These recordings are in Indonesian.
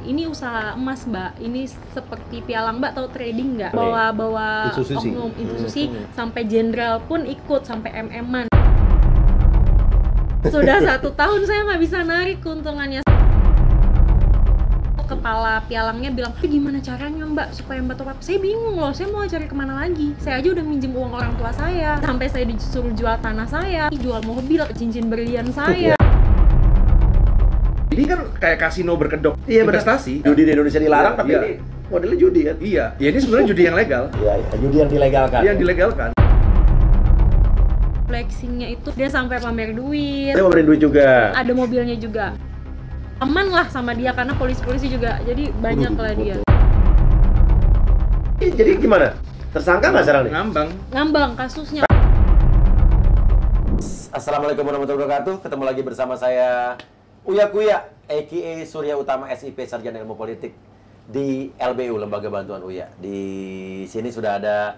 Ini usaha emas, Mbak. Ini seperti pialang, Mbak, tahu trading nggak? Bawa oknum institusi sampai jenderal pun ikut, sampai MM-an. Sudah 1 tahun saya nggak bisa narik keuntungannya. Kepala pialangnya bilang, tapi gimana caranya, Mbak, supaya Mbak top up? Saya bingung loh, saya mau cari kemana lagi? Saya aja udah minjem uang orang tua saya, sampai saya disuruh jual tanah saya, jual mobil, cincin berlian saya. Ini kan kayak kasino berkedok, investasi. Judi di Indonesia dilarang, tapi ini modelnya judi kan? Iya, ya ini sebenarnya judi yang legal. Iya, judi yang dilegalkan. Yang dilegalkan. Flexingnya itu dia sampai pamer duit. Dia pamerin duit juga. Ada mobilnya juga. Aman lah sama dia karena polisi-polisi juga, jadi banyak lah dia. Jadi gimana? Tersangka nggak sekarang nih? Ngambang kasusnya. Assalamualaikum warahmatullahi wabarakatuh. Ketemu lagi bersama saya Uya Kuya, a.k.a. Surya Utama SIP, Sarjana Ilmu Politik di LBU, Lembaga Bantuan Uya. Di sini sudah ada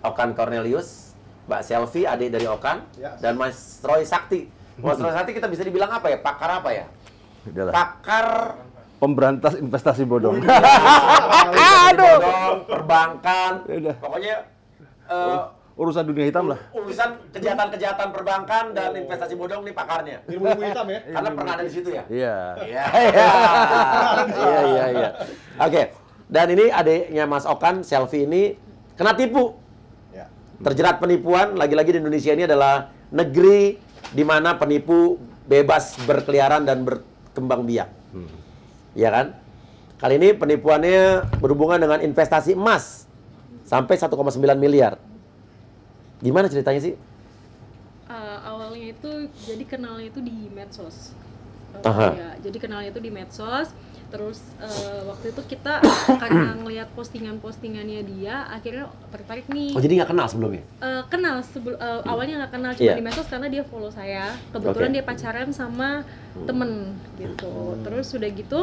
Okan Cornelius, Mbak Selvi, adik dari Okan, dan Mas Roy Sakti. Mas Roy Sakti kita bisa dibilang apa ya? Pakar apa ya? Pakar pemberantas investasi bodong. Aduh, perbankan. Pokoknya urusan dunia hitam lah. Urusan kejahatan-kejahatan perbankan dan investasi bodong nih pakarnya. Ilmu hitam ya? Karena pernah ada di situ ya? Iya. Iya. Oke. Dan ini adiknya Mas Okan, Selvi ini kena tipu. Ya. Terjerat penipuan, lagi-lagi di Indonesia ini adalah negeri di mana penipu bebas berkeliaran dan berkembang biak. Iya kan? Kali ini penipuannya berhubungan dengan investasi emas sampai 1,9 miliar. Gimana ceritanya sih? Awalnya itu jadi kenalnya itu di medsos. Aha. Ya, jadi kenalnya itu di medsos. Terus waktu itu kita karena ngelihat postingan-postingannya dia, akhirnya tertarik nih. Oh, jadi nggak kenal sebelumnya? Kenal awalnya nggak kenal, cuma Iya. di medsos karena dia follow saya. Kebetulan dia pacaran sama temen gitu. Terus udah gitu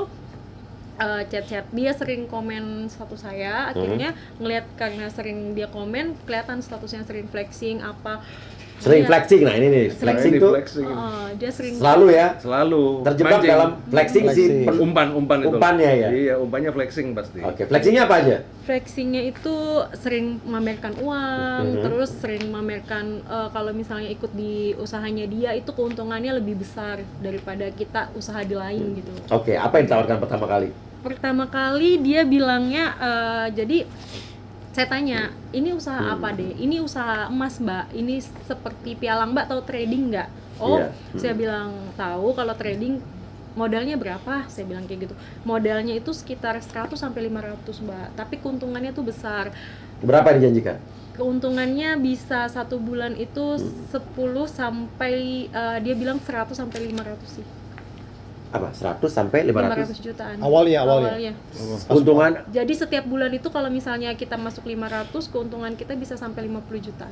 chat-chat, dia sering komen status saya, akhirnya ngelihat karena sering dia komen, kelihatan statusnya sering flexing apa. Sering Dia- flexing, nah ini nih, flexing tuh dia sering selalu ya, Selalu terjebak mancing. dalam flexing si umpan itu. umpannya ya. Iya, umpannya flexing pasti. Oke, flexingnya apa aja? flexingnya itu sering memamerkan uang, terus sering memamerkan kalau misalnya ikut di usahanya dia itu keuntungannya lebih besar daripada kita usaha di lain gitu. Oke, apa yang ditawarkan pertama kali? Pertama kali dia bilangnya, jadi saya tanya, ini usaha apa deh? Ini usaha emas, Mbak. Ini seperti pialang, Mbak, tahu trading nggak? Oh, Iya. saya bilang tahu. Kalau trading modalnya berapa? Saya bilang kayak gitu. Modalnya itu sekitar 100 sampai 500, Mbak. Tapi keuntungannya tuh besar. Berapa yang dijanjikan? Keuntungannya bisa 1 bulan itu 10 sampai dia bilang 100 sampai 500 sih. Apa? 100 sampai 500? 500 jutaan. Awalnya. Keuntungan Jadi setiap bulan itu kalau misalnya kita masuk 500, keuntungan kita bisa sampai 50 jutaan.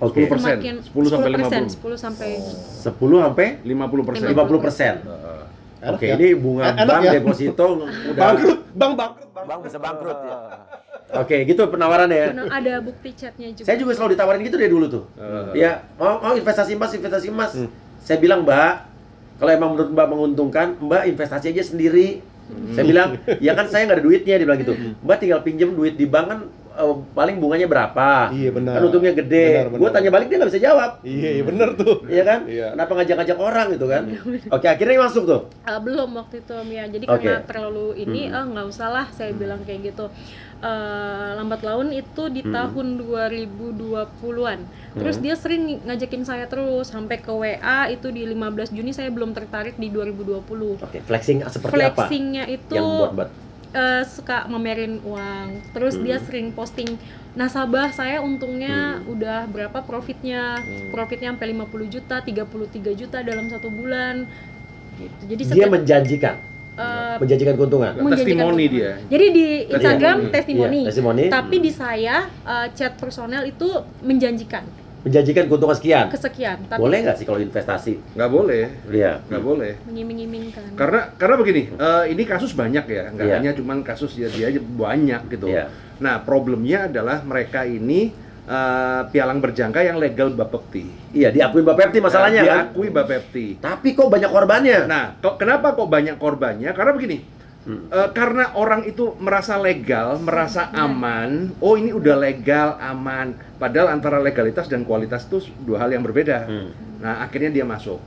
oke. 10%. 10 sampai 50. 10 sampai 10 sampai 50%. 50%. Enak Oke, ya? ini bunga Enak bank ya? deposito udah Bangkrut, bangkrut. Bang bisa bangkrut ya. Oke, gitu penawarannya ya. benar, ada bukti chatnya juga. Saya juga selalu ditawarin gitu dari dulu tuh. Ya, mau investasi emas. Saya bilang, Mbak, kalau emang menurut Mbak menguntungkan, Mbak investasi aja sendiri. Saya bilang, ya kan saya nggak ada duitnya, dia bilang gitu. Mbak tinggal pinjem duit di bank kan paling bunganya berapa? Iya, benar. Kan untungnya gede. Benar. Gue tanya balik dia nggak bisa jawab. Iya bener tuh. Iya kan? Iya. Kenapa ngajak-ngajak orang gitu kan? Oke, akhirnya masuk tuh. Belum waktu itu, ya. Jadi Oke. karena terlalu ini, nggak usah lah, saya bilang kayak gitu. Lambat laun itu di tahun 2020-an. Terus dia sering ngajakin saya terus sampai ke WA itu di 15 Juni saya belum tertarik di 2020. Oke, flexing seperti apa? Flexingnya itu Yang buat suka mamerin uang. Terus dia sering posting nasabah saya untungnya udah berapa profitnya. Profitnya sampai 50 juta, 33 juta dalam 1 bulan. Gitu. Jadi dia menjanjikan keuntungan. Testimoni dia. Jadi di Instagram Iya, testimoni. testimoni. Tapi di saya chat personal itu menjanjikan Menjanjikan keuntungan sekian. kesekian. Tapi Boleh nggak sih kalau investasi? Nggak boleh. Iya. Nggak boleh. mengiming-imingkan. Karena begini, ini kasus banyak ya, nggak Iya. hanya cuman kasus dia aja banyak gitu. Iya. Nah, problemnya adalah mereka ini pialang berjangka yang legal Bapepti. Iya, diakui Bapepti masalahnya kan. Diakui Bapepti. Tapi kok banyak korbannya? Nah, kenapa kok banyak korbannya? Karena begini, karena orang itu merasa legal, merasa aman. Oh, ini udah legal, aman. Padahal antara legalitas dan kualitas itu dua hal yang berbeda. Nah, akhirnya dia masuk.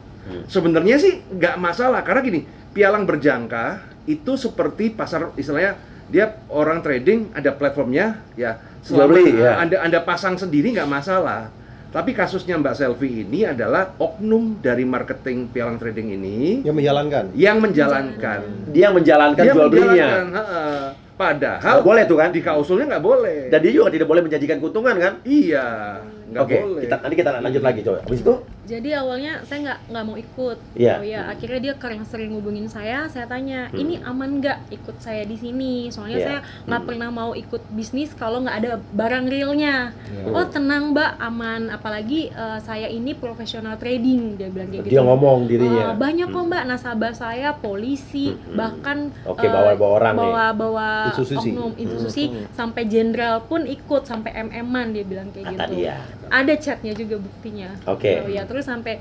Sebenarnya sih nggak masalah, karena gini, pialang berjangka itu seperti pasar, istilahnya dia orang trading, ada platformnya, ya selama Beli, ya. Anda pasang sendiri nggak masalah. Tapi kasusnya Mbak Selvi ini adalah oknum dari marketing pialang trading ini Yang menjalankan. yang menjalankan. Dia menjalankan Dia jual belinya. menjalankan, heeh. Padahal Nggak boleh tuh kan? di klausulnya nggak boleh. Dan dia juga tidak boleh menjanjikan keuntungan kan? Iya, nggak Oke, boleh. nanti kita lanjut lagi coba. Habis itu Jadi awalnya saya nggak mau ikut. Iya. Oh ya, akhirnya dia karena sering hubungin saya tanya, ini aman nggak ikut saya di sini? Soalnya Iya. saya nggak pernah mau ikut bisnis kalau nggak ada barang realnya. Oh tenang Mbak, aman. Apalagi saya ini profesional trading, dia bilang kayak gitu. dia ngomong dirinya. Banyak kok Mbak, nasabah saya polisi, bahkan Oke, bawa orang nih. bawa Institusi. oknum institusi sampai jenderal pun ikut, sampai MM-an dia bilang kayak Kata gitu. dia. Ada chatnya juga buktinya. Oke. Oh, ya, terus sampai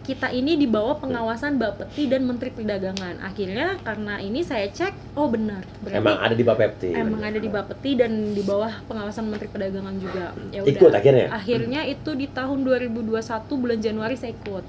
kita ini di bawah pengawasan Bapepti dan Menteri Perdagangan. Akhirnya karena ini saya cek, oh benar. Berarti Emang ada di Bapepti. emang ada di Bapepti dan di bawah pengawasan Menteri Perdagangan juga. Ya udah. Ikut akhirnya? Akhirnya itu di tahun 2021 bulan Januari saya ikut.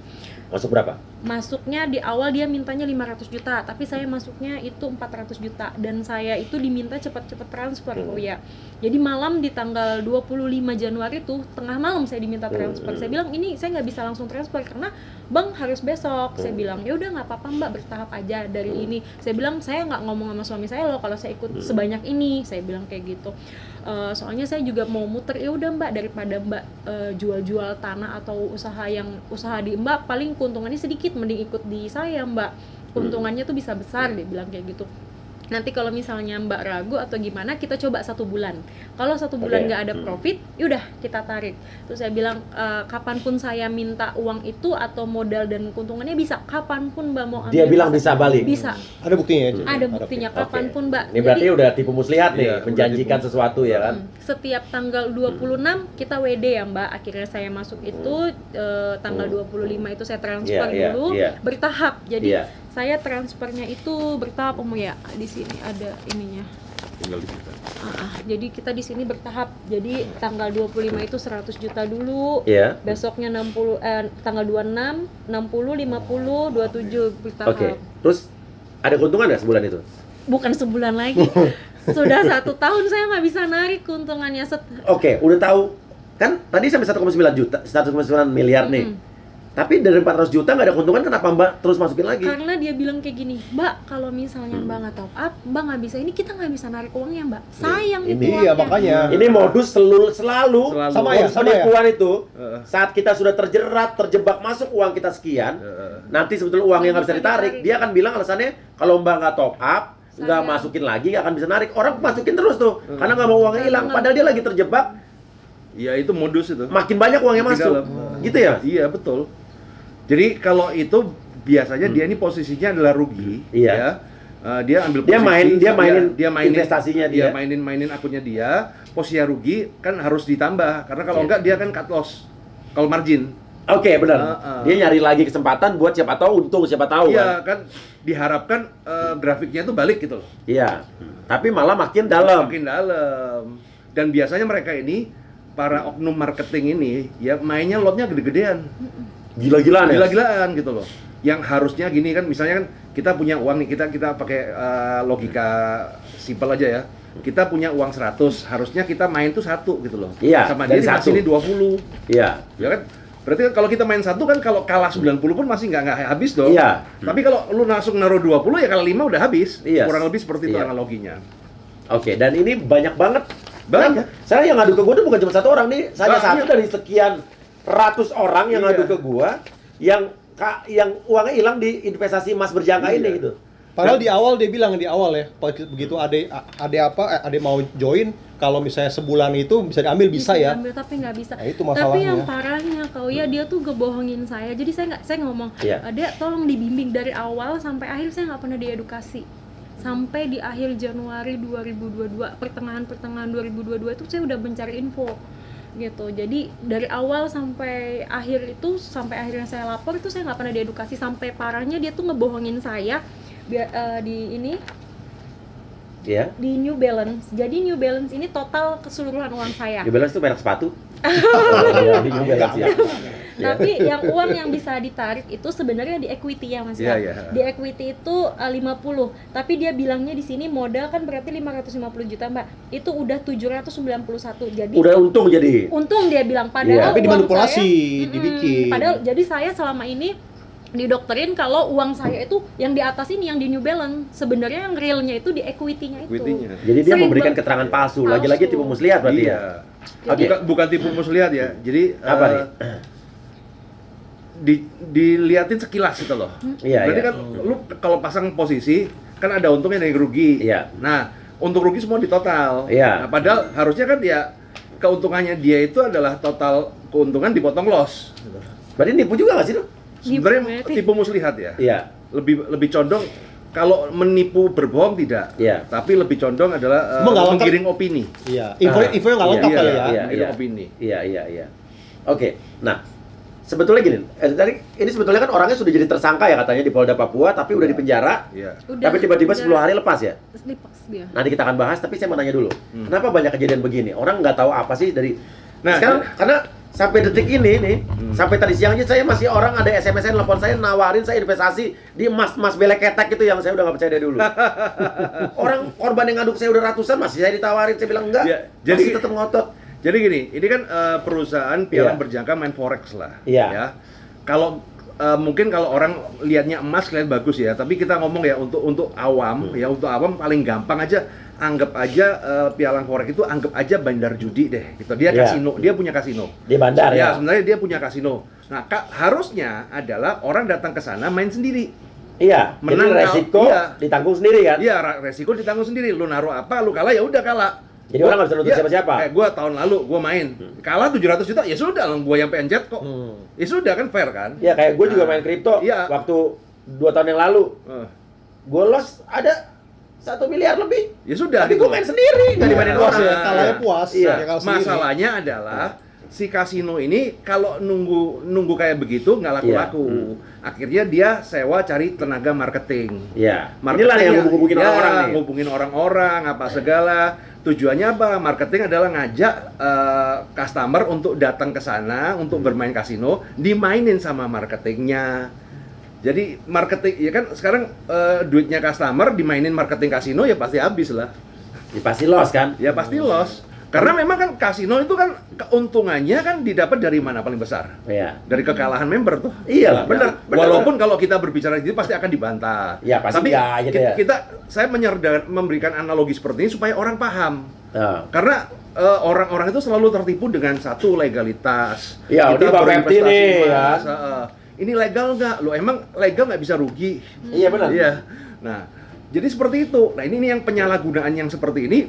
Masuk berapa? Masuknya di awal dia mintanya 500 juta, tapi saya masuknya itu 400 juta dan saya itu diminta cepat-cepat transfer. Oh ya. Jadi malam di tanggal 25 Januari tuh tengah malam saya diminta transfer. Saya bilang ini saya nggak bisa langsung transfer karena Bang harus besok. Saya bilang ya udah nggak apa-apa Mbak, bertahap aja dari ini. Saya bilang saya nggak ngomong sama suami saya loh kalau saya ikut sebanyak ini. Saya bilang kayak gitu. Soalnya saya juga mau muter, ya udah Mbak, daripada Mbak jual-jual tanah atau usaha di Mbak paling keuntungannya sedikit, mending ikut di saya Mbak, keuntungannya tuh bisa besar, dia bilang kayak gitu. Nanti kalau misalnya Mbak ragu atau gimana, kita coba 1 bulan. Kalau 1 bulan nggak ada profit, yaudah kita tarik. Terus saya bilang kapanpun saya minta uang itu atau modal dan keuntungannya bisa, kapanpun Mbak mau ambil. Dia bilang bisa balik. Bisa. Ada buktinya ya? Ada buktinya kapanpun Mbak. Ini berarti Jadi, udah tipu muslihat nih, Iya, menjanjikan sesuatu ya kan? setiap tanggal 26 kita WD ya Mbak. Akhirnya saya masuk itu tanggal 25 itu saya transfer Iya, dulu iya. bertahap. Jadi Iya. saya transfernya itu bertahap ya. Di sini ada ininya. Tinggal di situ. Jadi kita di sini bertahap. Jadi tanggal 25 itu 100 juta dulu. Iya. Besoknya 60 tanggal 26, 60, 50, 27 bertahap. Oke. Terus ada keuntungan nggak sebulan itu? Bukan sebulan lagi. Sudah 1 tahun saya nggak bisa narik keuntungannya. Oke, udah tahu kan tadi sampai 1,9 juta, 1,9 miliar nih. Tapi dari 400 juta nggak ada keuntungan, kenapa Mbak terus masukin lagi? Karena dia bilang kayak gini, Mbak, kalau misalnya Mbak nggak top up, Mbak nggak bisa ini, kita nggak bisa narik uangnya Mbak. Sayang itu Iya, uangnya. makanya. Ini modus selalu Sama ya, modus sama ya. penipuan itu. Saat kita sudah terjebak masuk uang kita sekian, nanti sebetulnya uang yang nggak bisa ditarik, dia akan bilang alasannya kalau Mbak nggak top up, nggak Sayang. masukin lagi, nggak akan bisa narik. Orang masukin terus tuh, karena nggak mau uangnya hilang. Padahal dia lagi terjebak, Ya itu modus itu. makin banyak uang yang Di masuk. dalam. Gitu ya? Iya, betul. Jadi kalau itu biasanya dia ini posisinya adalah rugi, Iya. ya. Dia ambil Dia posisi, mainin mainin investasinya dia. mainin akunnya dia, posisinya rugi kan harus ditambah karena kalau Iya. enggak dia kan cut loss. Kalau margin. Oke, benar. Dia nyari lagi kesempatan buat siapa tahu untung, siapa tahu Iya kan. kan diharapkan grafiknya itu balik gitu loh. Iya. Tapi malah makin dalam. Makin dalam. Dan biasanya mereka ini para oknum marketing ini ya mainnya lotnya gede-gedean. Gila-gilaan ya. Gila-gilaan gitu loh. Yang harusnya gini kan, misalnya kan kita punya uang nih, kita pakai logika simpel aja ya. Kita punya uang 100, harusnya kita main tuh 1 gitu loh. Iya, Sama dari dia satu. sini 20. Iya. Ya kan? Berarti kan kalau kita main 1 kan kalau kalah 90 pun masih nggak habis dong. Iya. Tapi kalau lu langsung naruh 20 ya kalau 5 udah habis. Iya. Kurang lebih seperti itu Iya. analoginya. Oke, dan ini banyak banget. Banyak. Saya yang ngadu ke gue tuh bukan cuma 1 orang nih, saya Banyak. satu dari sekian ratus orang yang Iya. ngadu ke gua yang uangnya hilang di investasi emas berjangka Iya. ini gitu. Padahal di awal dia bilang ya, begitu ade mau join, kalau misalnya sebulan itu bisa diambil bisa ya. diambil, tapi nggak bisa. Nah, itu Tapi masalahnya. yang parahnya ya dia tuh ngebohongin saya. Jadi saya ngomong, Iya. Dek tolong dibimbing dari awal sampai akhir, saya nggak pernah diedukasi. Sampai di akhir Januari 2022, pertengahan 2022 itu saya udah mencari info gitu. Jadi dari awal sampai akhir itu, sampai akhirnya saya lapor itu saya nggak pernah diedukasi. Sampai parahnya dia tuh ngebohongin saya di ini Iya. di New Balance. Jadi New Balance ini total keseluruhan uang saya. New Balance itu merek sepatu. Iya, di New Balance ya. Tapi yang uang yang bisa ditarik itu sebenarnya di equity ya Mas Iya, ya. iya. Di equity itu 50. Tapi dia bilangnya di sini modal kan berarti 550 juta, Mbak. Itu udah 791. Jadi Udah untung jadi. untung dia bilang, Iya. padahal Tapi uang dimanipulasi, saya, dibikin. Padahal jadi saya selama ini didokterin kalau uang saya itu yang di atas ini yang di New Balance, sebenarnya yang realnya itu di equity-nya itu. Equity-nya. Jadi dia Sering memberikan banget. keterangan palsu. Palsu. Lagi-lagi tipu muslihat berarti Iya. ya. Oke. Bukan tipu muslihat ya. Jadi Apa nih? diliatin sekilas gitu loh. Iya, Berarti iya. kan lu kalau pasang posisi kan ada untungnya dan yang rugi. Iya. Nah, untung rugi semua di total. Iya. Nah, padahal harusnya kan dia keuntungannya dia itu adalah total keuntungan dipotong loss. Berarti nipu juga nggak sih tuh? Sebenarnya Berarti- tipu muslihat ya. Iya. Lebih condong kalau menipu berbohong tidak. Iya. Tapi lebih condong adalah Emang nggak lengkap? menggiring opini. Iya, info yang nggak Iya, lengkap kali ya. Iya, Menggiring iya. opini. Iya. Oke. Nah, sebetulnya gini, tadi ini sebetulnya kan orangnya sudah jadi tersangka ya katanya di Polda Papua, tapi udah di penjara. Iya. Udah- Tapi tiba-tiba udah 10 hari lepas ya. Lepas dia. Nanti kita akan bahas, tapi saya mau nanya dulu. Kenapa banyak kejadian begini? Orang nggak tahu apa sih dari... Nah, sekarang, karena sampai detik ini nih, sampai tadi siang aja saya masih orang ada SMS-nya telepon saya nawarin saya investasi di emas belek ketek itu yang saya udah nggak percaya dari dulu. Orang korban yang ngaduk saya udah ratusan masih saya ditawarin, saya bilang enggak. Ya, Masih jadi- tetap ngotot. Jadi gini, ini kan perusahaan pialang Iya. berjangka main forex lah. Iya. Ya. Kalau mungkin kalau orang lihatnya emas kelihatan bagus ya, tapi kita ngomong ya untuk awam, ya untuk awam paling gampang aja anggap aja pialang forex itu anggap aja bandar judi deh. Gitu. Dia Iya. kasino, dia punya kasino. Di bandar ya. Sebenarnya dia punya kasino. Nah, harusnya adalah orang datang ke sana main sendiri. Iya, Menang, jadi resiko iya. ditanggung sendiri kan? Iya, resiko ditanggung sendiri. Lu naruh apa, lu kalah ya udah kalah. Jadi orang nggak bisa nuntut siapa-siapa. Gua tahun lalu gua main kalah 700 juta, ya sudah, gua yang pencet kok. Ya sudah kan fair kan? Iya, kayak gue juga Nah, main kripto iya. waktu 2 tahun yang lalu. Eh, Gue loss ada 1 miliar lebih. ya sudah. Tapi gitu. gue main sendiri, nggak Iya. dimainin Puas orang. ya, kalahnya puas. Iya. Ya, kalau sendiri. Masalahnya adalah si kasino ini kalau nunggu kayak begitu nggak laku-laku. Akhirnya dia sewa cari tenaga marketing. Iya. Inilah Marketing yang hubungin ya, orang-orang nih. ngubungin orang-orang apa segala. Tujuannya apa? Marketing adalah ngajak customer untuk datang ke sana untuk bermain kasino, dimainin sama marketingnya. Jadi marketing ya kan sekarang duitnya customer dimainin marketing kasino ya pasti habis lah. Ya, pasti loss kan? Ya pasti loss. Karena memang kan kasino itu kan keuntungannya kan didapat dari mana paling besar? Iya. Dari kekalahan member tuh. Iyalah, Ya, benar. Walaupun kalau kita berbicara di sini pasti akan dibantah. Ya, pasti Tapi enggak gitu ya. saya memberikan analogi seperti ini supaya orang paham. Nah. Karena orang-orang itu selalu tertipu dengan satu legalitas. Ya, ini Bapak berinvestasi FT nih, emas, ya. ini legal nggak? Lo emang legal nggak bisa rugi? Iya benar. Iya. Nah, jadi seperti itu. Nah, ini yang penyalahgunaan yang seperti ini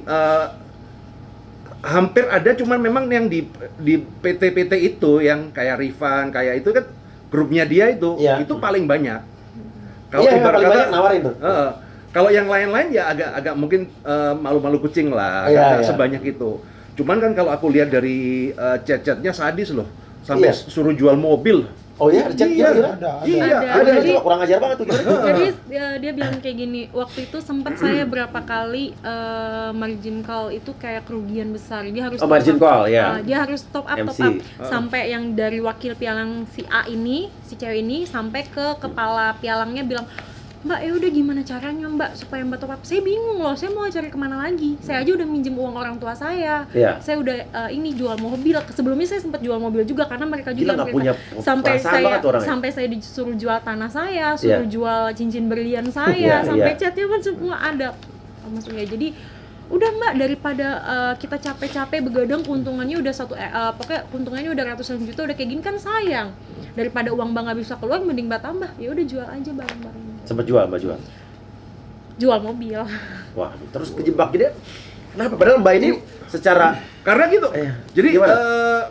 hampir ada, cuman memang yang di PT-PT itu yang kayak Rifan, kayak itu kan grupnya dia itu, Iya. itu paling banyak. Iya, yang paling banyak nawarin tuh. Kalau yang lain-lain ya agak mungkin malu-malu kucing lah, Iya, nggak iya. sebanyak itu. Cuman kan kalau aku lihat dari chat-chatnya sadis loh, sampai Iya. suruh jual mobil. Oh iya, ada chat Iya, gitu? Ada. Iya, Ada. ada. Jadi- Itu kurang ajar banget tuh. Gimana? Jadi dia bilang kayak gini, waktu itu sempat saya berapa kali margin call itu kayak kerugian besar. Dia harus Oh, top margin up. call, ya. Dia harus top up MC. sampai yang dari wakil pialang si A ini, si cewek ini sampai ke kepala pialangnya bilang, "Mbak, ya udah gimana caranya Mbak supaya Mbak top up?" Saya bingung loh, saya mau cari kemana lagi? Saya aja udah minjem uang orang tua saya. Iya. Saya udah ini jual mobil. Sebelumnya saya sempat jual mobil juga karena mereka Gila, juga nggak punya sampai perasaan banget orangnya. sampai saya disuruh jual tanah saya, suruh Iya. jual cincin berlian Iya, saya, sampai iya. chatnya kan semua ada. Maksudnya jadi udah Mbak, daripada kita capek-capek begadang keuntungannya udah pokoknya keuntungannya udah ratusan juta, udah kayak gini kan sayang. Daripada uang Mbak nggak bisa keluar, mending Mbak tambah. Ya udah jual aja barang-barangnya. Sempet jual, Mbak jual. Jual mobil. Wah, terus kejebak gitu. Kenapa? Padahal Mbak ini secara Karena gitu. Jadi Gimana?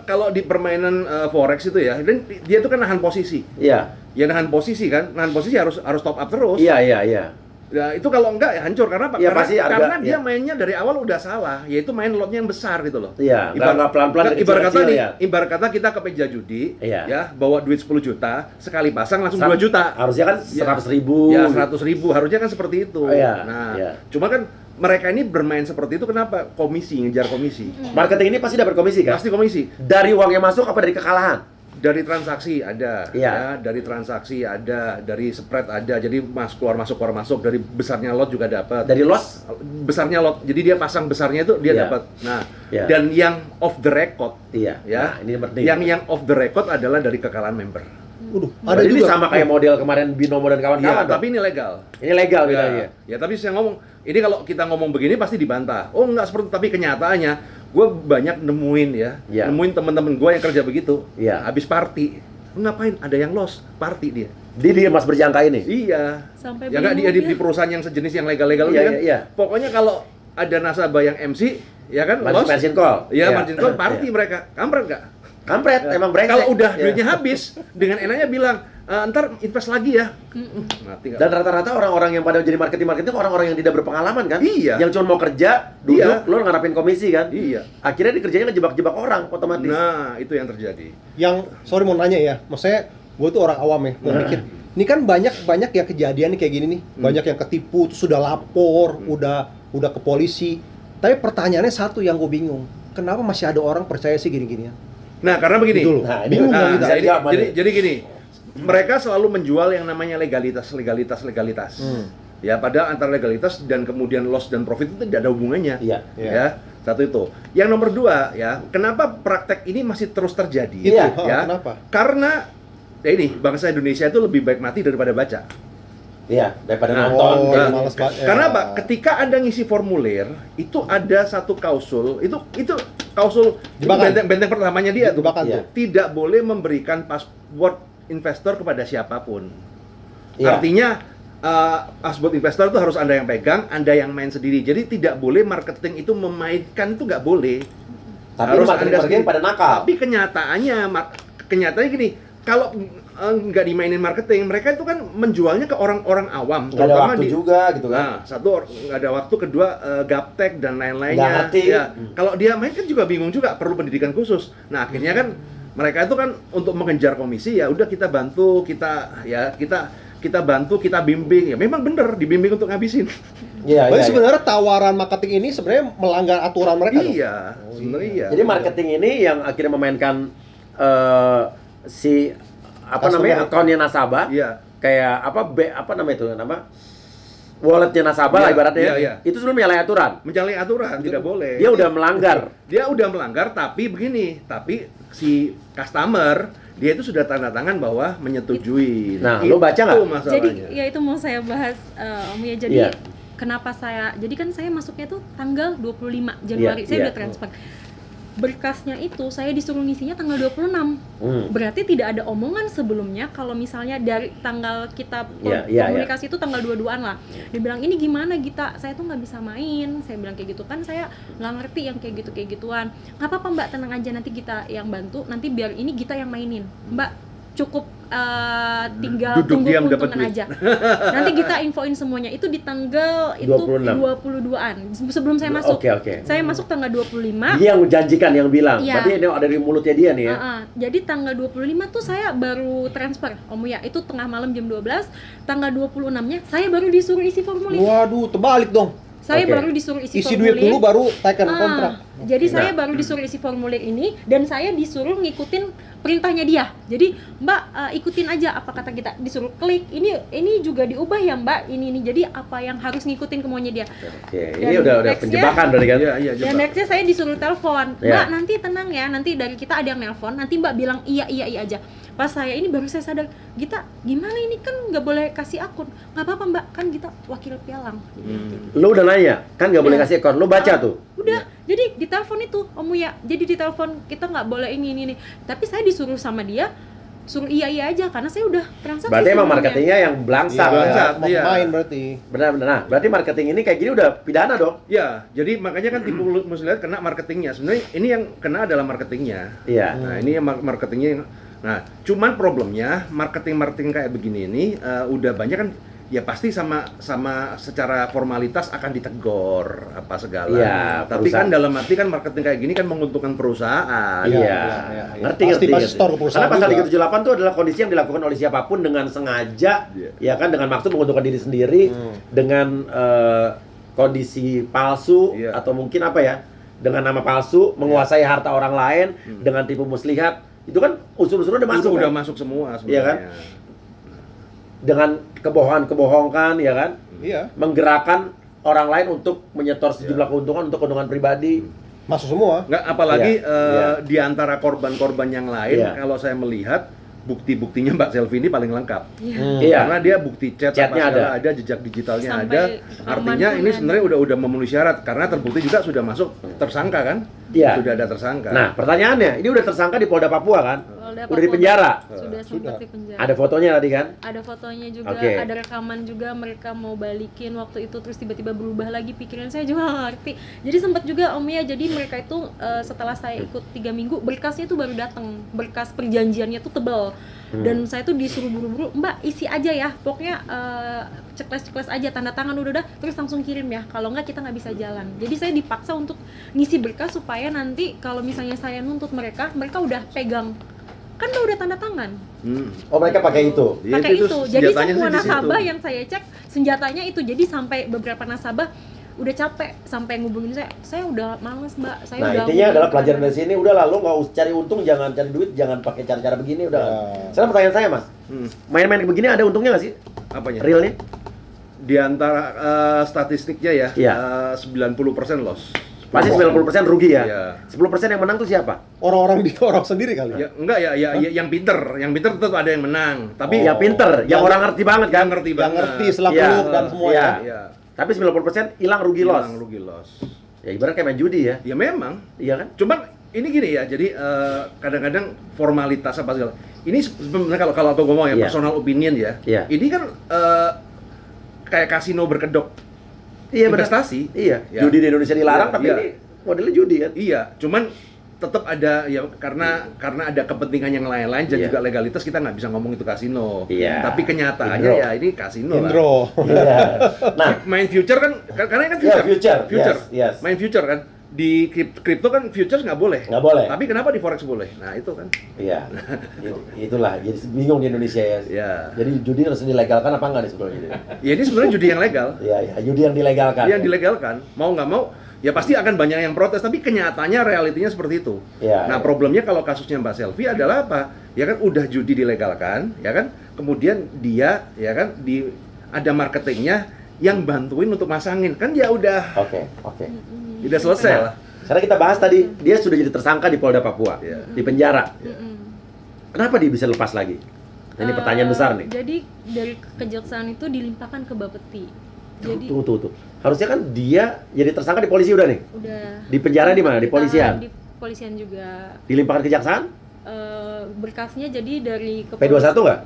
kalau di permainan forex itu ya, dan dia tuh kan nahan posisi. iya. Ya nahan posisi kan, nahan posisi harus top up terus. Iya, iya, iya. Ya itu kalau enggak ya hancur karena apa? Iya, karena pasti harga- karena dia iya. mainnya dari awal udah salah, yaitu main lotnya yang besar gitu loh. Iya, nggak pelan-pelan dari Ibarat kata kecil-kecil, nih, ya. ibarat kata kita ke meja judi, Iya. ya bawa duit 10 juta, sekali pasang langsung 2 juta. Harusnya kan Ya. 100.000. Ya 100.000 harusnya kan seperti itu. Oh, iya, Nah, iya. cuma kan mereka ini bermain seperti itu kenapa? Komisi, ngejar komisi. Marketing ini pasti dapat komisi kan? Pasti komisi. Dari uang yang masuk apa dari kekalahan? Dari transaksi ada, Iya. ya, dari transaksi ada, dari spread ada, jadi keluar masuk, dari besarnya lot juga dapat. Dari loss? Besarnya lot, jadi dia pasang besarnya itu dia Iya. dapat. Nah, Iya. dan yang off the record, Iya. ya, Nah, ini penting. yang off the record adalah dari kekalahan member. Waduh, Ada ada ini juga. sama kayak model kemarin Binomo dan Iya, kawan-kawan. dong? tapi ini legal. Ini legal Ya, bedanya. ya, tapi saya ngomong, ini kalau kita ngomong begini pasti dibantah. Oh, enggak seperti itu, tapi kenyataannya gue banyak nemuin ya, Iya. nemuin teman-teman gue yang kerja begitu. Iya. Habis party, ngapain? Ada yang loss, party dia. Di Mas berjangka ini. Iya. Sampai Ya nggak bingung di dia. perusahaan yang sejenis yang legal-legal Iya, kan. iya. Pokoknya kalau ada nasabah yang MC, ya kan, Margin call. Iya, margin call, party Iya. mereka. Kampret nggak? Kampret, emang brengsek. Kalau udah Iya. duitnya habis, dengan enaknya bilang, ntar invest lagi ya. Mati nggak? Dan rata-rata orang-orang yang pada jadi marketing itu orang-orang yang tidak berpengalaman kan? Iya. Yang cuma mau kerja, duduk, Iya. lo ngarapin komisi kan? Iya. Akhirnya dikerjain ngejebak-jebak orang otomatis. Nah, itu yang terjadi. Yang sorry mau nanya ya, maksudnya gue tuh orang awam ya, gue mikir ini kan banyak ya kejadian nih kayak gini nih, banyak yang ketipu, terus sudah lapor, udah ke polisi. Tapi pertanyaannya satu yang gue bingung, kenapa masih ada orang percaya sih gini-ginian? Nah, karena begini. Gitu loh. Nah, ini Bingung nah, dong kita. bisa dijawab, Mas. jadi gini, mereka selalu menjual yang namanya legalitas. Ya, padahal antara legalitas dan kemudian loss dan profit itu tidak ada hubungannya. Iya. Ya, satu itu. Yang nomor dua, ya, kenapa praktek ini masih terus terjadi? Iya. Ya, Kenapa? karena ya ini bangsa Indonesia itu lebih baik mati daripada baca. Iya, daripada Nah, nonton. Oh, kayak males gitu. banget. Ya. Karena apa? Ketika Anda ngisi formulir, itu ada satu klausul, itu klausul itu Jebakan. benteng pertamanya dia tuh. Jebakan Iya. tuh. Tidak boleh memberikan password investor kepada siapapun. Iya. Artinya password investor itu harus Anda yang pegang, Anda yang main sendiri. Jadi tidak boleh marketing itu memainkan, itu nggak boleh. Tapi marketing pada nakal. Tapi kenyataannya gini, kalau nggak dimainin marketing, mereka itu kan menjualnya ke orang-orang awam. Nggak ada waktu juga gitu kan. Nah, satu nggak ada waktu, kedua gaptek dan Nggak lain-lainnya. ngerti. Ya, kalau dia main kan juga bingung juga, perlu pendidikan khusus. Nah, akhirnya kan mereka itu kan untuk mengejar komisi, ya udah kita bantu, kita bantu, kita bimbing. Ya memang bener dibimbing untuk ngabisin. Iya, Berarti iya. sebenarnya tawaran marketing ini sebenarnya melanggar aturan mereka dong? Iya, sebenarnya iya. Jadi marketing ini yang akhirnya memainkan si apa Customer. namanya akunnya nasabah, Iya. kayak apa namanya itu nama walletnya nasabah Iya, lah ibaratnya, iya, iya. itu sebelum menyalahi aturan. Menyalahi aturan, tidak boleh. Dia udah melanggar. Dia udah melanggar, tapi begini, tapi si customer dia itu sudah tanda tangan bahwa menyetujui. Nah, lo baca nggak? Itu masalahnya. Jadi ya itu mau saya bahas Om ya. Jadi Iya. kenapa jadi kan saya masuknya tuh tanggal 25 Januari, Iya, saya iya. udah transfer. Berkasnya itu saya disuruh ngisinya tanggal 26. Hmm. Berarti tidak ada omongan sebelumnya kalau misalnya dari tanggal kita Iya, iya, komunikasi itu tanggal 22-an lah. Dia bilang, "Ini gimana Gita? Saya tuh nggak bisa main." Saya bilang kayak gitu kan, saya nggak ngerti yang kayak gitu-gituan. "Nggak apa-apa Mbak, tenang aja, nanti Gita yang bantu, nanti biar ini Gita yang mainin. Mbak, cukup tinggal Duduk tunggu diam, dapat keuntungan duit." aja. Nanti kita infoin semuanya. Itu di tanggal itu 22-an sebelum saya masuk. Oke. Saya masuk tanggal 25. Dia yang menjanjikan, yang bilang. Iya. Berarti ini ada dari mulutnya dia nih ya. Jadi tanggal 25 tuh saya baru transfer, Om ya. Itu tengah malam jam 12. Tanggal 26-nya saya baru disuruh isi formulir. Waduh, terbalik dong. Saya Oke. baru disuruh isi Isi formulir. duit dulu baru taken Ah, kontrak. Jadi saya Nah. baru disuruh isi formulir ini dan saya disuruh ngikutin perintahnya dia. Jadi Mbak ikutin aja apa kata kita. Disuruh klik ini juga diubah ya Mbak ini. Jadi apa yang harus ngikutin kemaunya dia. Oke, Dan ini udah nextnya- penjebakan berarti kan. Iya, iya, Dan coba. nextnya saya disuruh telepon, Iya. Mbak nanti tenang ya, nanti dari kita ada yang nelpon, nanti Mbak bilang iya aja. Pas saya ini baru saya sadar, Gita gimana ini kan nggak boleh kasih akun. Nggak apa-apa Mbak, kan Gita wakil pialang. Lu udah nanya, kan nggak boleh Iya. kasih akun. Lu baca tuh. Udah, jadi ditelepon itu Om Uya, jadi ditelepon kita nggak boleh ini. Tapi saya disuruh sama dia, suruh iya aja karena saya udah transaksi. Berarti emang sebelumnya. marketingnya yang belangsak. Iya, bangsat, Ya. mau iya. main berarti. Benar. Nah, berarti marketing ini kayak gini udah pidana dong. Ya, jadi makanya kan tipu muslihat kena marketingnya. Sebenarnya ini yang kena adalah marketingnya. Iya. Nah, ini yang marketingnya yang nah, cuman problemnya marketing kayak begini ini udah banyak kan ya pasti sama secara formalitas akan ditegur apa segala. Iya, Tapi perusahaan. kan dalam arti kan marketing kayak gini kan menguntungkan perusahaan. Iya. iya. Ngerti. Pasti store ke perusahaan Karena pasal juga. 378 itu adalah kondisi yang dilakukan oleh siapapun dengan sengaja, Iya. ya kan, dengan maksud menguntungkan diri sendiri, dengan kondisi palsu Iya. atau mungkin apa ya, dengan nama palsu menguasai harta orang lain dengan tipu muslihat, itu kan unsur-unsurnya udah masuk. Itu udah kan? masuk semua Iya sebenarnya. kan? Dengan kebohongan ya kan, Iya, menggerakkan orang lain untuk menyetor sejumlah keuntungan untuk keuntungan pribadi. masuk semua. Nggak, apalagi Iya, iya. di antara korban-korban yang lain, Iya. kalau saya melihat bukti-buktinya Mbak Selvi ini paling lengkap. Iya. Karena dia bukti Chatnya segala ada, jejak digitalnya Sampai ada. rekaman Artinya pun ini ada. sebenarnya udah memenuhi syarat karena terbukti juga sudah masuk tersangka kan? Iya. Sudah ada tersangka. Nah, pertanyaannya, ini udah tersangka di Polda Papua kan? Polda Udah di Papua penjara? Sudah sempat di penjara. Ada fotonya tadi kan? Ada fotonya juga, Oke. ada rekaman juga, mereka mau balikin waktu itu terus tiba-tiba berubah lagi pikiran, saya juga nggak ngerti. Jadi sempat juga Om ya, jadi mereka itu setelah saya ikut 3 minggu berkasnya itu baru datang, berkas perjanjiannya tuh tebal. Dan saya tuh disuruh buru-buru, Mbak isi aja ya, pokoknya checklist aja, tanda tangan udah terus langsung kirim ya, kalau nggak kita nggak bisa jalan. Jadi saya dipaksa untuk ngisi berkas supaya nanti kalau misalnya saya nuntut mereka udah pegang, kan udah tanda tangan. Oh, mereka pakai itu? Iya, Pakai itu. Jadi senjatanya semua sih di situ. nasabah yang saya cek senjatanya itu. Jadi sampai beberapa nasabah udah capek sampai ngubungin saya udah males Mbak, saya Nah, udah intinya hubungin adalah pelajaran teman. dari sini, udah lah, lo nggak usah cari untung, jangan cari duit, jangan pakai cara-cara begini, udah. Ya. Sekarang pertanyaan saya, Mas, main-main begini ada untungnya nggak sih? Apanya? Realnya? Di antara statistiknya ya, Iya. 90% loss. Pasti 90% rugi ya? Iya. 10% yang menang tuh siapa? Orang-orang di orang sendiri kali. Ya, enggak ya, yang pinter tetap ada yang menang. Tapi Yang pinter, yang Yang- orang ngerti banget kan? yang ngerti Yang banget. ngerti selak Iya. beluk dan semua Iya. ya. Iya. Tapi 90% hilang rugi loss. Hilang rugi loss. Ya ibarat kayak main judi ya? Ya memang. Iya kan? Cuman ini gini ya, jadi kadang-kadang formalitas apa segala. Ini sebenarnya kalau aku ngomong ya, Iya. personal opinion ya. Iya. Ini kan kayak kasino berkedok. Iya benar. Investasi. Iya. Ya. Judi di Indonesia dilarang, Iya, tapi iya. ini modelnya judi kan? Iya, cuman tetap ada ya karena ada kepentingan yang lain-lain dan Iya. juga legalitas kita nggak bisa ngomong itu kasino. Iya. Tapi kenyataannya Indro. ya ini kasino lah. Indro. Iya. Nah, Main future kan karena kan Iya, future. future. Yes. Main future kan. Di kripto kan futures nggak boleh. nggak boleh. Tapi kenapa di forex boleh? Nah, itu kan. Iya. Itulah. Jadi bingung di Indonesia ya. Ya. Jadi judi harus dilegalkan apa enggak nih sebetulnya? Ya ini sebenarnya judi yang legal. Iya, iya. Judi yang dilegalkan. Yang dilegalkan. Mau nggak mau ya pasti akan banyak yang protes, tapi kenyataannya realitinya seperti itu. Iya, Nah, iya. problemnya kalau kasusnya Mbak Selvi adalah apa? Ya kan udah judi dilegalkan, ya kan? Kemudian dia ya kan ada marketingnya yang bantuin untuk masangin. Kan ya udah Oke. udah selesai lah. Sekarang kita bahas tadi, dia sudah jadi tersangka di Polda Papua, Iya. di penjara. Mm-mm. Kenapa dia bisa lepas lagi? Nah, ini pertanyaan besar nih. Jadi dari kejaksaan itu dilimpahkan ke Bapeti. Jadi Tuh. Harusnya kan dia jadi tersangka di polisi udah nih. udah Di penjara di mana? Di ditahan polisian? Di polisian juga. Dilimpahkan kejaksaan? Berkasnya jadi dari P21 nggak?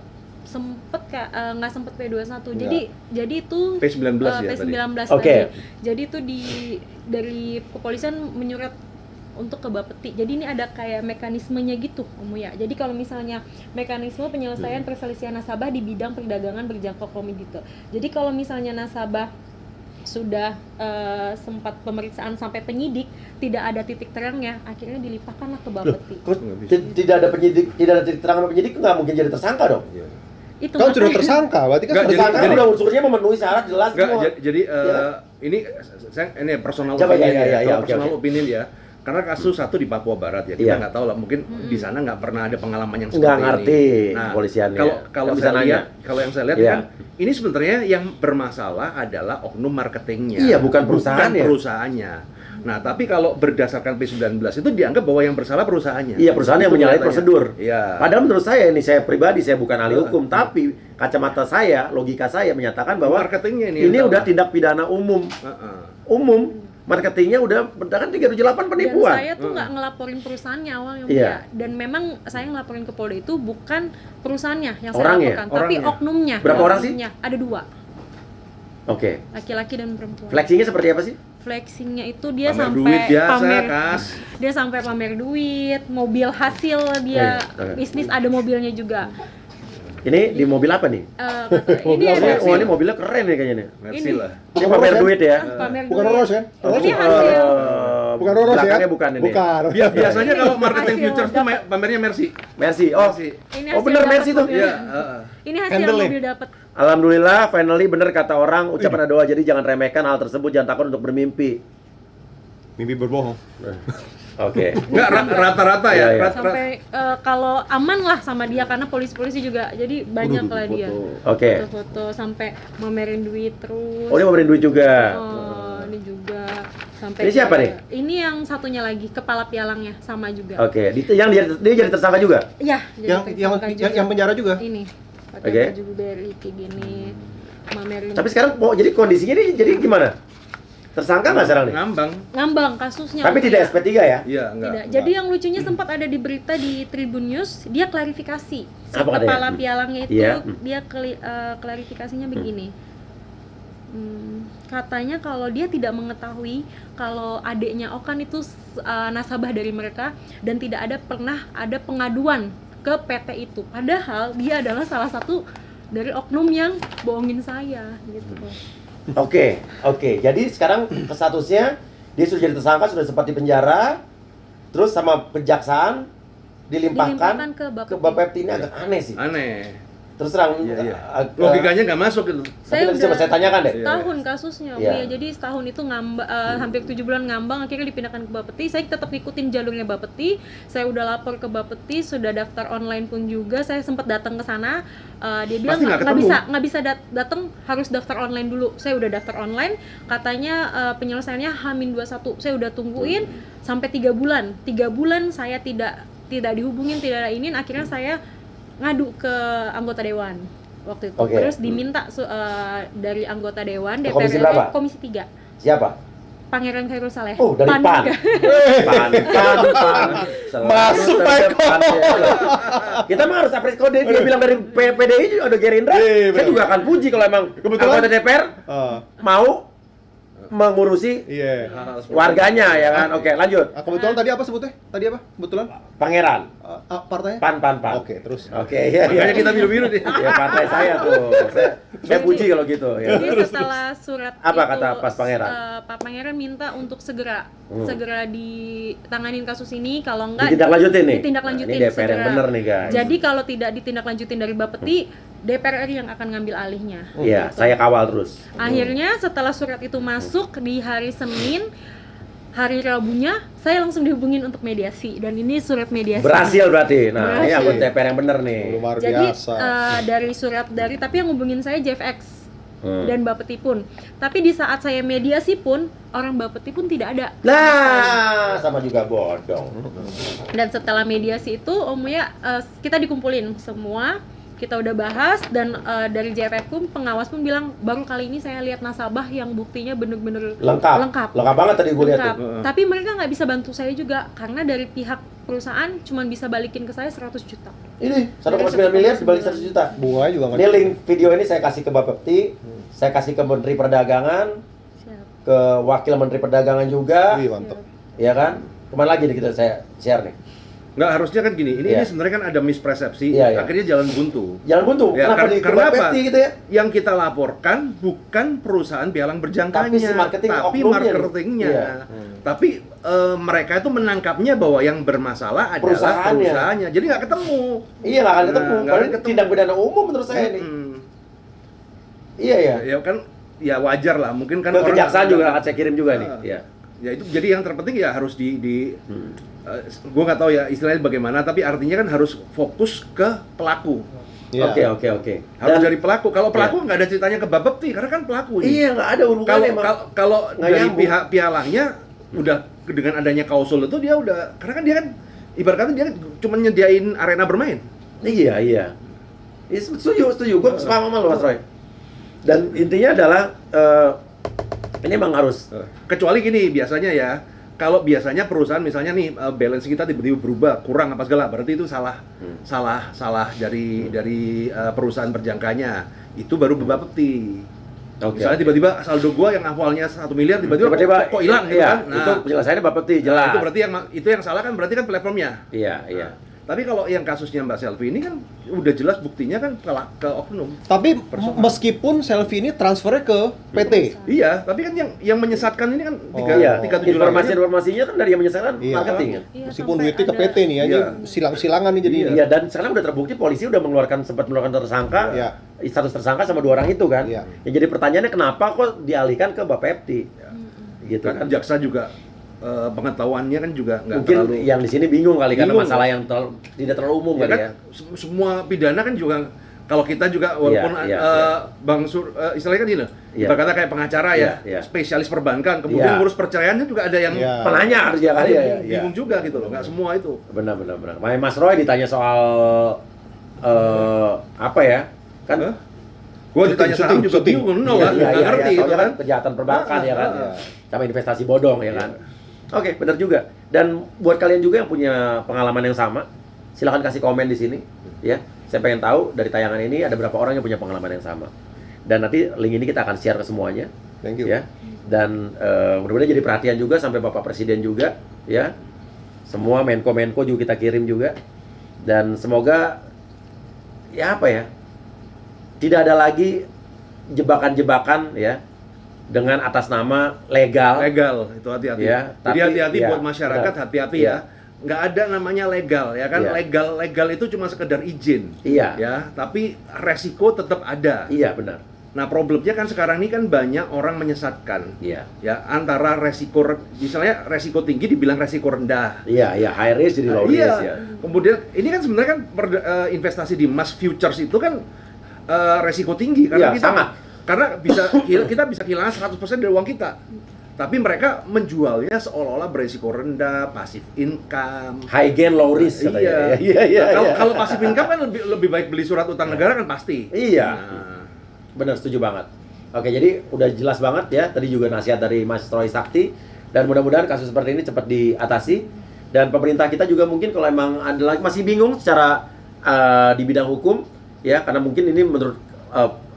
nggak sempet P21. Nggak. Jadi itu P19 ya tadi. P19 Oke. tadi. Jadi itu dari kepolisian menyurat untuk ke Bapeti. Jadi ini ada kayak mekanismenya gitu, Om ya. Jadi kalau misalnya mekanisme penyelesaian perselisihan nasabah di bidang perdagangan berjangkau komoditi. Jadi kalau misalnya nasabah sudah sempat pemeriksaan sampai penyidik, tidak ada titik terangnya, akhirnya dilimpahkanlah ke Bapeti. Kok Nggak bisa. tidak ada penyidik, tidak ada titik terang sama penyidik, nggak mungkin jadi tersangka dong? Itu Kan sudah makanya- tersangka, berarti kan Nggak, sudah jadi- Tersangka tersangka. udah unsurnya memenuhi syarat jelas Enggak, semua. jadi Iya. ini personal Coba, opinion iya, ya, iya, oke, personal oke. opinion ya. Karena kasus satu di Papua Barat ya, kita Iya. nggak tahu lah, mungkin di sana nggak pernah ada pengalaman yang Nggak seperti ngerti ini. Nah, kepolisiannya. kalau Kan bisa saya nanya. lihat, kalau yang saya lihat Iya. kan, ini sebenarnya yang bermasalah adalah oknum marketingnya. Iya, bukan perusahaannya. perusahaannya. Nah, tapi kalau berdasarkan P19 itu dianggap bahwa yang bersalah perusahaannya. Iya, perusahaan yang Itu menyalahi kelihatannya. prosedur. Iya. Padahal menurut saya, ini saya pribadi, saya bukan ahli Iya. hukum, tapi kacamata saya, logika saya menyatakan bahwa marketingnya ini yang udah salah. tindak pidana umum. Heeh. Umum. Marketingnya udah kan 378 Dan penipuan. saya tuh nggak ngelaporin perusahaannya awalnya, Iya. ya. Dan memang saya ngelaporin ke Polda itu bukan perusahaannya yang Orangnya? saya laporkan, tapi Orangnya. oknumnya. Berapa orang sih? Oknumnya. Ada 2, Oke. laki-laki dan perempuan. Flexingnya seperti apa sih? Flexingnya itu dia Pamer sampai duit biasa, pamer, kas. dia sampai pamer duit, mobil hasil dia Oke. bisnis, ada mobilnya juga. Ini di mobil apa nih? Ini ada Oh, ini mobilnya keren nih kayaknya nih. Mercy Ini. lah. Ini pamer duit ya. pamer Bukan duit. Rolls kan? Rolls Ini ya? hasil Bukan Roros ya? belakangnya bukan ini. Bukan. Biasanya kalau marketing Hasil futures tuh pamernya Mercy. Mercy. Oh, Mercy. Ini oh hasil bener dapat Mercy tuh. mobil. Iya, Ini hasil Handle nih. mobil dapat. Alhamdulillah, finally bener kata orang, ucapan doa. Jadi jangan remehkan hal tersebut, jangan takut untuk bermimpi. Mimpi berbohong. Oke. Enggak rata-rata Iya, ya. iya. Sampai kalau aman lah sama dia karena polisi-polisi juga jadi banyak lah dia. Oke. Foto-foto sampai mamerin duit terus. Oh, dia mau beri duit juga. Oh, ini juga sampai Ini siapa nih? Ini yang satunya lagi kepala pialangnya sama juga. Oke, yang dia jadi tersangka juga. Iya, jadi tersangka juga. Yang penjara juga. Ini. Pakai Oke. baju blueberry kayak gini. Mamerin. Tapi sekarang jadi kondisinya ini jadi gimana? Tersangka nggak sekarang nih? ngambang kasusnya. Tapi Om, tidak ya. SP3 ya? Iya, enggak. Tidak. Jadi yang lucunya sempat ada di berita di Tribun News, dia klarifikasi. Si Apa katanya? kepala pialangnya itu Iya. dia klarifikasinya begini. Katanya kalau dia tidak mengetahui kalau adiknya Okan itu nasabah dari mereka dan tidak ada pernah ada pengaduan ke PT itu. Padahal dia adalah salah satu dari oknum yang bohongin saya gitu. Oke. Jadi sekarang statusnya dia sudah jadi tersangka, sudah sempat di penjara, terus sama kejaksaan dilimpahkan ke Bapepti. Ini agak aneh sih. Aneh. Terus terang Iya. Logikanya nggak masuk gitu. Saya Tapi coba saya tanyakan deh. setahun kasusnya, Iya. ya. Jadi setahun itu hampir 7 bulan ngambang, akhirnya dipindahkan ke Bapepti. Saya tetap ikutin jalurnya Bapepti. Saya udah lapor ke Bapepti, sudah daftar online pun juga. Saya sempat datang ke sana. Dia bilang Pasti nggak bisa datang, harus daftar online dulu. Saya udah daftar online. Katanya penyelesaiannya H-21. Saya udah tungguin sampai 3 bulan. 3 bulan saya tidak dihubungin, tidak ada inin. Akhirnya saya ngadu ke anggota dewan waktu itu. Oke. Terus diminta dari anggota dewan Ke DPR komisi berapa? Komisi 3. Siapa? Pangeran Khairul Saleh. Oh, dari PAN. juga. Pan. Selalu Masuk, terdepan, ya. Kita mah harus apresiasi. Kalau dia bilang dari PDI juga ada Gerindra, Iya, saya juga akan puji kalau emang Kebetulan- anggota DPR mau mengurusi Iya. warganya ya kan. Oke, lanjut. Kebetulan tadi apa sebutnya? Tadi apa? Kebetulan? Pangeran. Partainya? Pan. Oke, terus. Oke, iya. Makanya kita biru-biru nih. Ya partai saya tuh. Saya puji kalau gitu ya. Jadi setelah surat Apa itu, kata Pak Pangeran? Pak Pangeran minta untuk segera ditanganin kasus ini, kalau enggak Ditindaklanjutin nih. ditindaklanjutin Nah, ini DPR yang segera. bener nih, guys. Jadi kalau tidak ditindaklanjutin dari Bapepti, DPR RI yang akan ngambil alihnya. Iya, Gitu. saya kawal terus. Akhirnya setelah surat itu masuk di hari Senin, hari Rabunya saya langsung dihubungin untuk mediasi, dan ini surat mediasi. Berhasil berarti. Nah, ini Berhasil. anggota DPR yang bener nih. Luar Jadi biasa. dari surat tapi yang hubungin saya JFX dan Bapepti pun. Tapi di saat saya mediasi pun orang Bapepti pun tidak ada. Nah, sama juga bodong. Dan setelah mediasi itu kita dikumpulin semua. Kita udah bahas dan dari JFX pun pengawas pun bilang baru kali ini saya lihat nasabah yang buktinya bener-bener Lengkap banget tadi gue lihat Lengkap. tuh. Tapi mereka nggak bisa bantu saya juga karena dari pihak perusahaan cuma bisa balikin ke saya 100 juta. Ini 1,9 miliar dibalik 100 juta. Bunga juga nggak. Ini link video ini saya kasih ke Bapepti, saya kasih ke Menteri Perdagangan, Siap. ke Wakil Menteri Perdagangan juga, Wih, mantap. ya kan? Kemana lagi nih kita saya share nih? Nggak, harusnya kan gini, ini Iya. sebenarnya kan ada mispersepsi, Iya, iya. akhirnya jalan buntu. Jalan buntu, Ya, kenapa di karena apa? Bapepti gitu ya? Yang kita laporkan bukan perusahaan pialang berjangkanya, Tapi si marketing tapi oknumnya nih. marketingnya. Iya. Tapi mereka itu menangkapnya bahwa yang bermasalah adalah Perusahaannya. perusahaannya. Jadi nggak ketemu. Iya, nggak akan ketemu. Nggak akan Padahal ketemu. tindak pidana umum menurut saya nih. Iya ya. Ya kan, ya wajar lah. Mungkin kan Ke kejaksaan juga akan nggak- saya kirim juga nih. Ah. Iya. Ya itu jadi yang terpenting ya harus gue nggak tahu ya istilahnya bagaimana, tapi artinya kan harus fokus ke pelaku. Iya. Oke. Harus Dan- dari pelaku. Kalau pelaku nggak ada ceritanya ke Bapepti karena kan pelaku nih. Iya, nggak ada hubungannya emang. Kalau Nggak dari nyambung. pihak pialangnya udah dengan adanya klausul itu dia udah, karena kan dia kan ibarat kata dia cuma nyediain arena bermain. Iya. Iya, setuju. Gue sepaham sama lo, Mas Roy. Dan intinya adalah ini emang harus Kecuali gini biasanya ya, kalau biasanya perusahaan misalnya nih balance kita tiba-tiba berubah kurang apa segala, berarti itu salah dari perusahaan berjangkanya. Itu baru Bapepti. Oke, Misalnya oke. tiba-tiba saldo gua yang awalnya 1 miliar tiba-tiba kok hilang gitu iya, kan. itu penjelasannya Bapepti jelas. Itu berarti yang salah kan berarti kan platformnya. Iya. Tapi kalau yang kasusnya Mbak Selvi ini kan udah jelas buktinya kan ke oknum. Tapi meskipun Selvi ini transfernya ke PT. Iya, tapi kan yang menyesatkan ini kan Iya, 378 informasinya kan dari yang menyesatkan Iya. marketing kan. Iya, Meskipun sampai duitnya ke ada- PT nih, aja silang-silangan nih jadi. Iya, dan sekarang udah terbukti polisi udah sempat mengeluarkan tersangka, Iya. status tersangka sama 2 orang itu kan. Iya. Yang jadi pertanyaannya kenapa kok dialihkan ke Bapepti? Gitu kan kan. jaksa juga pengetahuannya kan juga nggak Mungkin terlalu. yang di sini bingung kali karena Bingung. masalah yang tidak terlalu umum Ya kali kan, ya. semua pidana kan juga kalau kita juga walaupun iya. Bang istilahnya kan gini, Iya. berkata kayak pengacara ya, Iya. spesialis perbankan, kemudian Iya. ngurus perceraiannya juga ada yang Iya. Penanya kerja kali ya. bingung juga gitu loh, nggak semua itu. Benar. Makanya Mas Roy ditanya soal apa ya? Kan Hah? Gua ditanya saham juga syuting. bingung, nggak ngerti soalnya gitu kan kan. kejahatan perbankan ya kan. Iya. Sama investasi bodong ya kan. Oke, benar juga. Dan buat kalian juga yang punya pengalaman yang sama, silahkan kasih komen di sini ya. Saya pengen tahu dari tayangan ini ada berapa orang yang punya pengalaman yang sama. Dan nanti link ini kita akan share ke semuanya Thank you. ya. Dan mudah-mudahan jadi perhatian juga sampai Bapak Presiden juga ya. Semua Menko juga kita kirim juga. Dan semoga ya apa ya? Tidak ada lagi jebakan-jebakan ya dengan atas nama legal. Legal itu hati-hati. Ya, Jadi tapi- hati-hati ya, buat masyarakat, benar. hati-hati Iya. ya. Nggak ada namanya legal ya kan. Iya. Legal itu cuma sekedar izin. Iya. Ya, tapi resiko tetap ada. Iya, benar. Nah, problemnya kan sekarang ini kan banyak orang menyesatkan. Iya. Ya, antara resiko misalnya resiko tinggi dibilang resiko rendah. Iya, high risk jadi low risk Iya. ya. Kemudian ini kan sebenarnya kan investasi di emas futures itu kan resiko tinggi karena Iya, kita sangat. karena kita bisa kehilangan 100% dari uang kita. Tapi mereka menjualnya seolah-olah beresiko rendah, passive income. High gain low risk katanya. Iya. Kalau passive income kan lebih baik beli surat utang negara kan pasti. Iya. Nah, Benar, setuju banget. Oke, jadi udah jelas banget ya. Tadi juga nasihat dari Mas Roy Sakti. Dan mudah-mudahan kasus seperti ini cepat diatasi. Dan pemerintah kita juga mungkin kalau emang ada lagi masih bingung secara di bidang hukum, ya karena mungkin ini menurut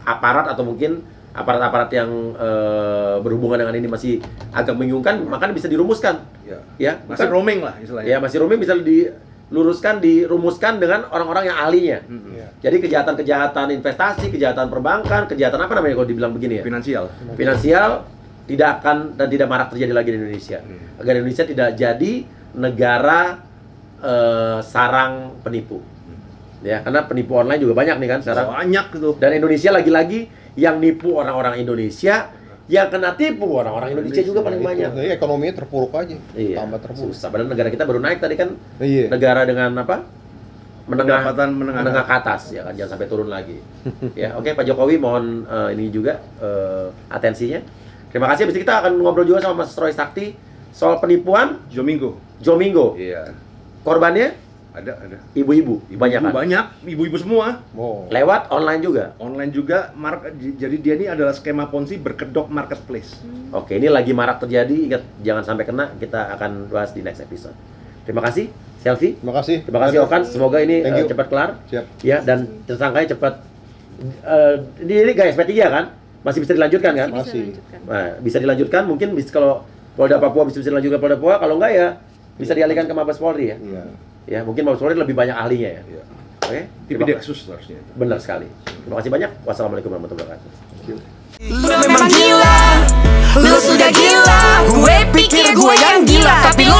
aparat atau mungkin aparat-aparat yang berhubungan dengan ini masih agak membingungkan, maka bisa dirumuskan. Ya, masih bukan- roaming lah istilahnya. Ya, masih roaming bisa dirumuskan dengan orang-orang yang ahlinya. Iya. Jadi kejahatan-kejahatan investasi, kejahatan perbankan, kejahatan apa namanya kalau dibilang begini ya? Finansial. Finansial tidak akan dan tidak marak terjadi lagi di Indonesia. Agar Indonesia tidak jadi negara sarang penipu. Ya, karena penipu online juga banyak nih kan sekarang. Banyak gitu. Dan Indonesia lagi-lagi yang nipu orang-orang Indonesia, yang kena tipu orang-orang Indonesia juga paling banyak. Jadi ekonominya terpuruk aja. Iya. Tambah terpuruk. Susah. Padahal negara kita baru naik tadi kan. Iya. Negara dengan apa? Pendapatan menengah ke atas ya kan, jangan sampai turun lagi. Ya, oke Pak Jokowi mohon ini juga atensinya. Terima kasih. Habis itu kita akan ngobrol juga sama Mas Roy Sakti soal penipuan Jomingo. Jomingo. Iya. Korbannya Ada. ibu-ibu, banyak kan? Banyak, ibu-ibu semua. Oh. Lewat online juga. Online juga, jadi dia ini adalah skema Ponzi berkedok marketplace. Oke, ini lagi marak terjadi. Ingat jangan sampai kena. Kita akan bahas di next episode. Terima kasih, Selvi. Terima kasih. Terima kasih Okan. Semoga ini Thank you. cepat kelar. Siap. Ya, dan tersangkanya cepat. Ini guys, SP3 kan? Masih bisa dilanjutkan kan? Masih bisa Masih. dilanjutkan. Nah, bisa dilanjutkan. Mungkin kalau Polda Papua bisa dilanjutkan Polda Papua. Kalau enggak ya bisa dialihkan ke Mabes Polri ya. Iya. Ya, mungkin Mabes Polri lebih banyak ahlinya ya. Iya. Oke. TV Dexus harusnya. Benar sekali. Terima kasih banyak. Wassalamualaikum warahmatullahi wabarakatuh. Lu memang gila, lu sudah gila. Gue pikir gue yang gila, tapi lu